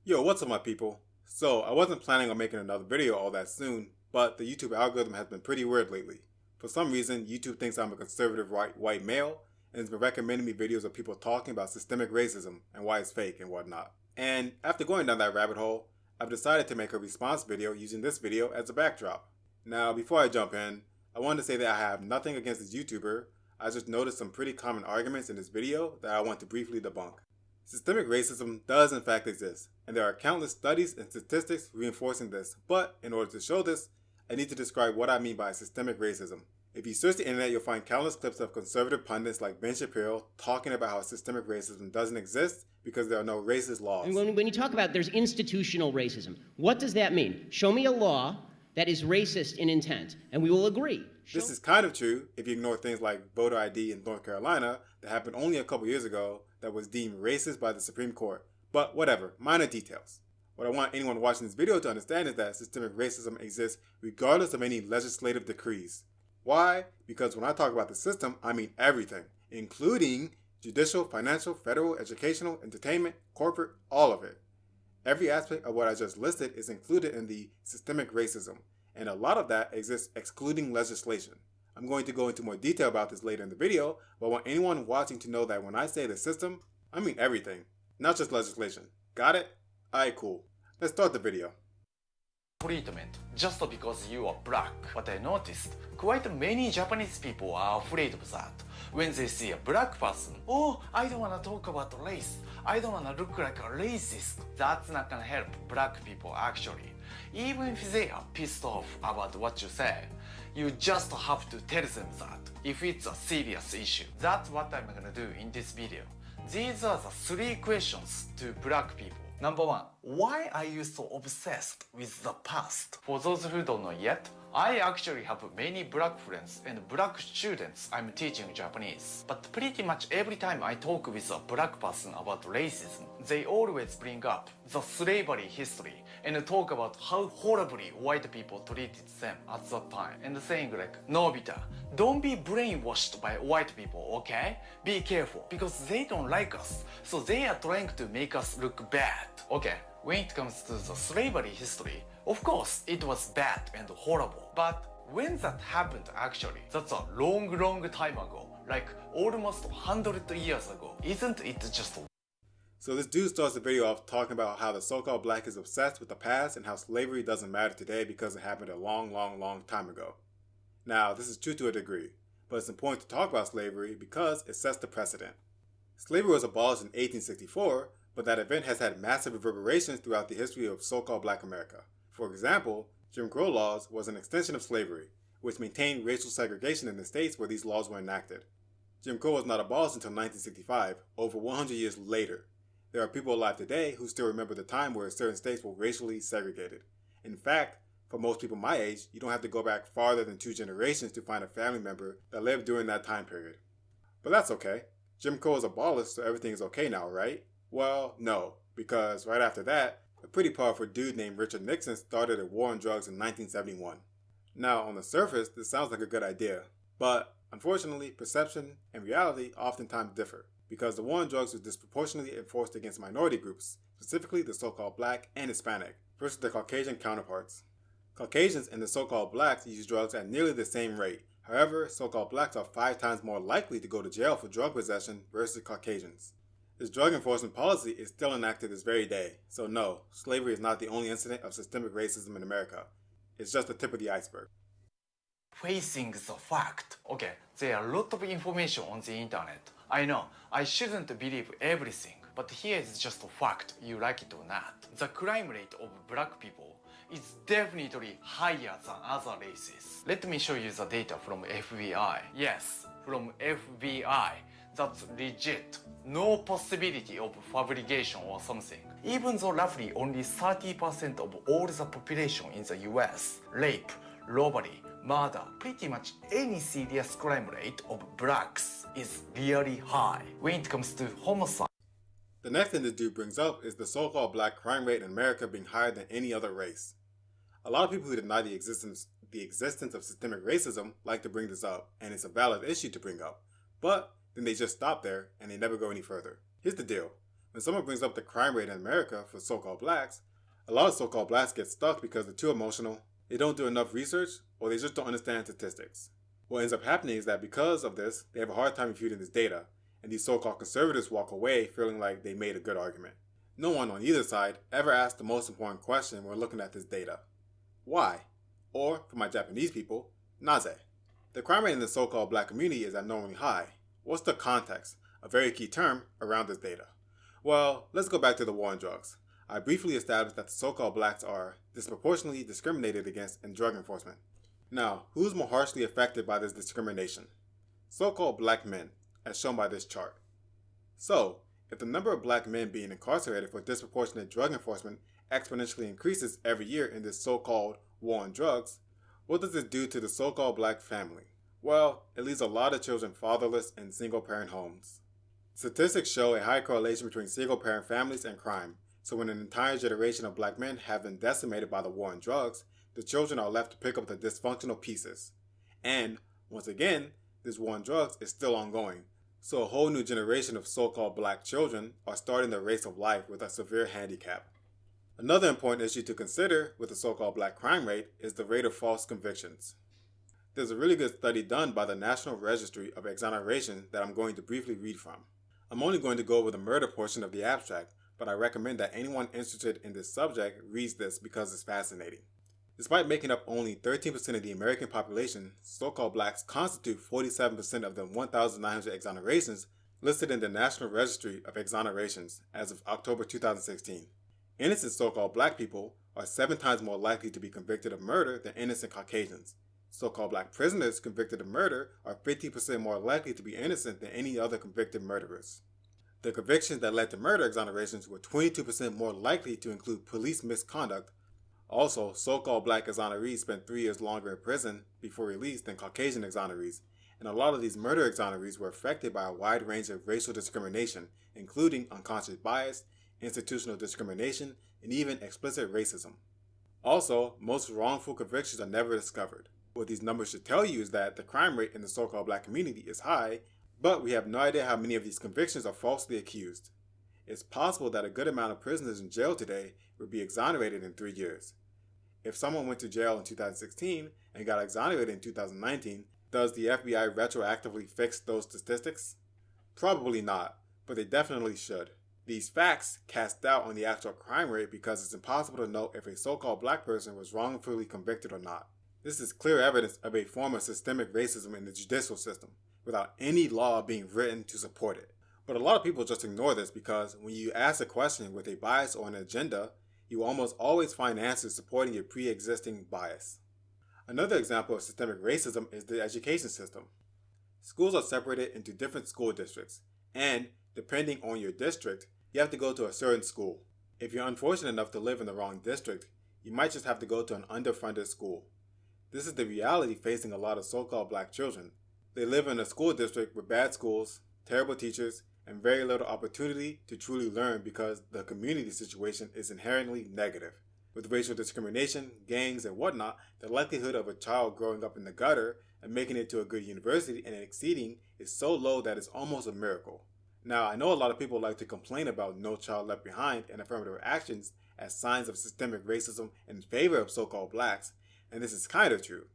Yo, what's up my people? So, I wasn't planning on making another video all that soon, but the YouTube algorithm has been pretty weird lately. For some reason, YouTube thinks I'm a conservative white male, and has been recommending me videos of people talking about systemic racism and why it's fake and whatnot. And after going down that rabbit hole, I've decided to make a response video using this video as a backdrop. Now, before I jump in, I want to say that I have nothing against this YouTuber. I just noticed some pretty common arguments in this video that I want to briefly debunk. Systemic racism does in fact exist, and there are countless studies and statistics reinforcing this, but in order to show this, I need to describe what I mean by systemic racism. If you search the internet, you'll find countless clips of conservative pundits like Ben Shapiro talking about how systemic racism doesn't exist because there are no racist laws. And when you talk about there's institutional racism, what does that mean? Show me a law that is racist in intent, and we will agree. This is kind of true if you ignore things like voter ID in North Carolina that happened only a couple years ago that was deemed racist by the Supreme Court. But whatever, minor details. What I want anyone watching this video to understand is that systemic racism exists regardless of any legislative decrees. Why? Because when I talk about the system, I mean everything, including judicial, financial, federal, educational, entertainment, corporate, all of it. Every aspect of what I just listed is included in the systemic racism, and a lot of that exists excluding legislation. I'm going to go into more detail about this later in the video, but I want anyone watching to know that when I say the system, I mean everything, not just legislation. Got it? Alright, cool. Let's start the video. Treatment just because you are black. But I noticed quite many Japanese people are afraid of that. When they see a black person, oh, I don't want to talk about race. I don't want to look like a racist. That's not gonna help black people actually. Even if they are pissed off about what you say, you just have to tell them that if it's a serious issue. That's what I'm gonna do in this video. These are the 3 questions to black people. Number 1, why are you so obsessed with the past? For those who don't know yet, I actually have many black friends and black students I'm teaching Japanese. But pretty much every time I talk with a black person about racism, they always bring up the slavery history and talk about how horribly white people treated them at that time. And saying like, Nobita, don't be brainwashed by white people, okay? Be careful, because they don't like us. So they are trying to make us look bad. Okay, when it comes to the slavery history, of course it was bad and horrible. But when that happened actually, that's a long time ago. Like almost 100 years ago. Isn't it just... So this dude starts the video off talking about how the so-called black is obsessed with the past and how slavery doesn't matter today because it happened a long time ago. Now, this is true to a degree, but it's important to talk about slavery because it sets the precedent. Slavery was abolished in 1864, but that event has had massive reverberations throughout the history of so-called black America. For example, Jim Crow laws was an extension of slavery, which maintained racial segregation in the states where these laws were enacted. Jim Crow was not abolished until 1965, over 100 years later. There are people alive today who still remember the time where certain states were racially segregated. In fact, for most people my age, you don't have to go back farther than 2 generations to find a family member that lived during that time period. But that's okay. Jim Crow is abolished, so everything is okay now, right? Well, no, because right after that, a pretty powerful dude named Richard Nixon started a war on drugs in 1971. Now, on the surface, this sounds like a good idea, but unfortunately, perception and reality oftentimes differ, because the war on drugs was disproportionately enforced against minority groups, specifically the so-called black and Hispanic, versus their Caucasian counterparts. Caucasians and the so-called blacks use drugs at nearly the same rate. However, so-called blacks are 5 times more likely to go to jail for drug possession versus Caucasians. This drug enforcement policy is still enacted this very day, so no, slavery is not the only incident of systemic racism in America. It's just the tip of the iceberg. Facing the fact. Okay, there are a lot of information on the internet. I know, I shouldn't believe everything, but here is just a fact, you like it or not. The crime rate of black people is definitely higher than other races. Let me show you the data from FBI. Yes, from FBI. That's legit. No possibility of fabrication or something. Even though roughly only 30% of all the population in the US, rape, robbery, murder, pretty much any serious crime rate of blacks is really high. When it comes to homicide. The next thing this dude brings up is the so-called black crime rate in America being higher than any other race. A lot of people who deny the existence of systemic racism like to bring this up, and it's a valid issue to bring up, but then they just stop there and they never go any further. Here's the deal. When someone brings up the crime rate in America for so-called blacks, a lot of so-called blacks get stuck because they're too emotional, they don't do enough research, or they just don't understand statistics. What ends up happening is that because of this, they have a hard time refuting this data, and these so-called conservatives walk away feeling like they made a good argument. No one on either side ever asked the most important question when looking at this data. Why? Or, for my Japanese people, naze? The crime rate in the so-called black community is abnormally high. What's the context, a very key term, around this data? Well, let's go back to the war on drugs. I briefly established that the so-called blacks are disproportionately discriminated against in drug enforcement. Now, who's more harshly affected by this discrimination? So-called black men, as shown by this chart. So, if the number of black men being incarcerated for disproportionate drug enforcement exponentially increases every year in this so-called war on drugs, what does this do to the so-called black family? Well, it leaves a lot of children fatherless in single-parent homes. Statistics show a high correlation between single-parent families and crime, so when an entire generation of black men have been decimated by the war on drugs, the children are left to pick up the dysfunctional pieces. And, once again, this war on drugs is still ongoing, so a whole new generation of so-called black children are starting the race of life with a severe handicap. Another important issue to consider with the so-called black crime rate is the rate of false convictions. There's a really good study done by the National Registry of Exoneration that I'm going to briefly read from. I'm only going to go over the murder portion of the abstract, but I recommend that anyone interested in this subject reads this because it's fascinating. Despite making up only 13% of the American population, so-called blacks constitute 47% of the 1,900 exonerations listed in the National Registry of Exonerations as of October 2016. Innocent so-called black people are 7 times more likely to be convicted of murder than innocent Caucasians. So-called black prisoners convicted of murder are 50% more likely to be innocent than any other convicted murderers. The convictions that led to murder exonerations were 22% more likely to include police misconduct. Also, so-called black exonerees spent 3 years longer in prison before release than Caucasian exonerees, and a lot of these murder exonerees were affected by a wide range of racial discrimination, including unconscious bias, institutional discrimination, and even explicit racism. Also, most wrongful convictions are never discovered. What these numbers should tell you is that the crime rate in the so-called black community is high, but we have no idea how many of these convictions are falsely accused. It's possible that a good amount of prisoners in jail today would be exonerated in 3 years. If someone went to jail in 2016 and got exonerated in 2019, does the FBI retroactively fix those statistics? Probably not, but they definitely should. These facts cast doubt on the actual crime rate because it's impossible to know if a so-called black person was wrongfully convicted or not. This is clear evidence of a form of systemic racism in the judicial system, without any law being written to support it. But a lot of people just ignore this because when you ask a question with a bias or an agenda, you almost always find answers supporting your pre-existing bias. Another example of systemic racism is the education system. Schools are separated into different school districts, and depending on your district, you have to go to a certain school. If you're unfortunate enough to live in the wrong district, you might just have to go to an underfunded school. This is the reality facing a lot of so-called black children. They live in a school district with bad schools, terrible teachers, and very little opportunity to truly learn because the community situation is inherently negative. With racial discrimination, gangs, and whatnot, the likelihood of a child growing up in the gutter and making it to a good university and exceeding is so low that it's almost a miracle. Now, I know a lot of people like to complain about No Child Left Behind and affirmative actions as signs of systemic racism in favor of so-called blacks, and this is kind of true.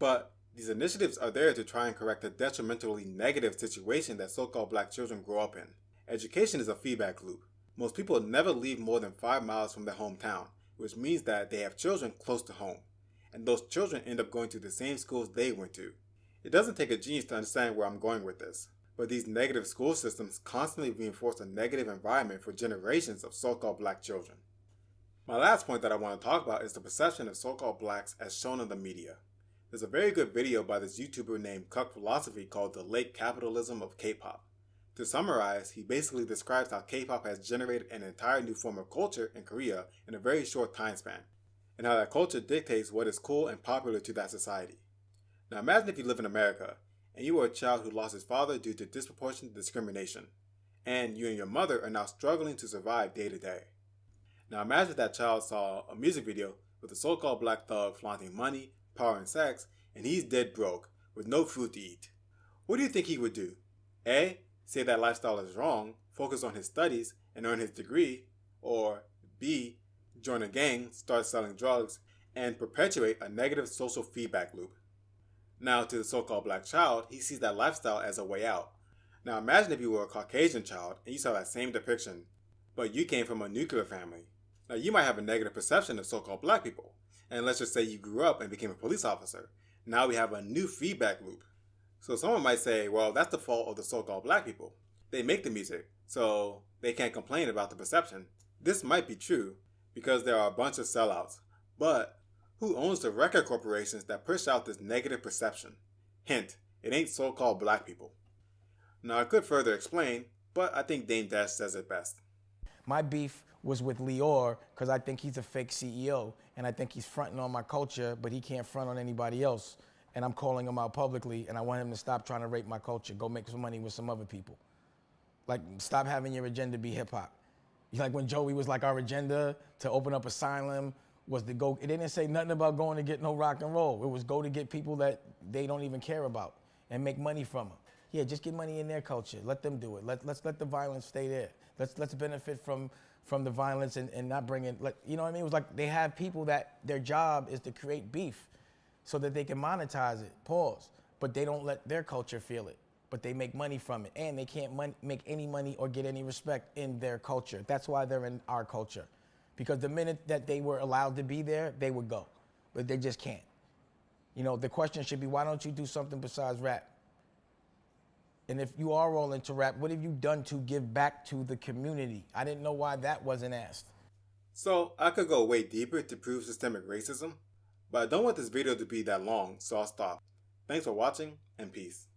But these initiatives are there to try and correct the detrimentally negative situation that so-called black children grow up in. Education is a feedback loop. Most people never leave more than 5 miles from their hometown, which means that they have children close to home, and those children end up going to the same schools they went to. It doesn't take a genius to understand where I'm going with this, but these negative school systems constantly reinforce a negative environment for generations of so-called black children. My last point that I want to talk about is the perception of so-called blacks as shown in the media. There's a very good video by this YouTuber named Cuck Philosphy called The Late Capitalism of K-pop. To summarize, he basically describes how K-pop has generated an entire new form of culture in Korea in a very short time span, and how that culture dictates what is cool and popular to that society. Now imagine if you live in America, and you were a child who lost his father due to disproportionate discrimination, and you and your mother are now struggling to survive day to day. Now imagine if that child saw a music video with a so-called black thug flaunting money, power, and sex, and he's dead broke, with no food to eat. What do you think he would do? A. Say that lifestyle is wrong, focus on his studies, and earn his degree, or B, join a gang, start selling drugs, and perpetuate a negative social feedback loop. Now, to the so-called black child, he sees that lifestyle as a way out. Now, imagine if you were a Caucasian child and you saw that same depiction, but you came from a nuclear family. Now, you might have a negative perception of so-called black people, and let's just say you grew up and became a police officer. Now we have a new feedback loop. So someone might say, well, that's the fault of the so-called black people. They make the music, so they can't complain about the perception. This might be true, because there are a bunch of sellouts, but who owns the record corporations that push out this negative perception? Hint, it ain't so-called black people. Now I could further explain, but I think Dame Dash says it best. My beef was with Lyor because I think he's a fake CEO and I think he's fronting on my culture, but he can't front on anybody else. And I'm calling him out publicly and I want him to stop trying to rape my culture. Go make some money with some other people. Like, stop having your agenda be hip hop. Like when Joey was like, our agenda to open up asylum was to go, it didn't say nothing about going to get no rock and roll. It was go to get people that they don't even care about and make money from them. Yeah, just get money in their culture. Let them do it. Let's let the violence stay there. Let's benefit from the violence and not bring in, you know what I mean? It was like they have people that their job is to create beef so that they can monetize it, pause. But they don't let their culture feel it. But they make money from it. And they can't make any money or get any respect in their culture. That's why they're in our culture. Because the minute that they were allowed to be there, they would go. But they just can't. You know, the question should be, why don't you do something besides rap? And if you are all into rap, what have you done to give back to the community? I didn't know why that wasn't asked. So I could go way deeper to prove systemic racism, but I don't want this video to be that long, so I'll stop. Thanks for watching, and peace.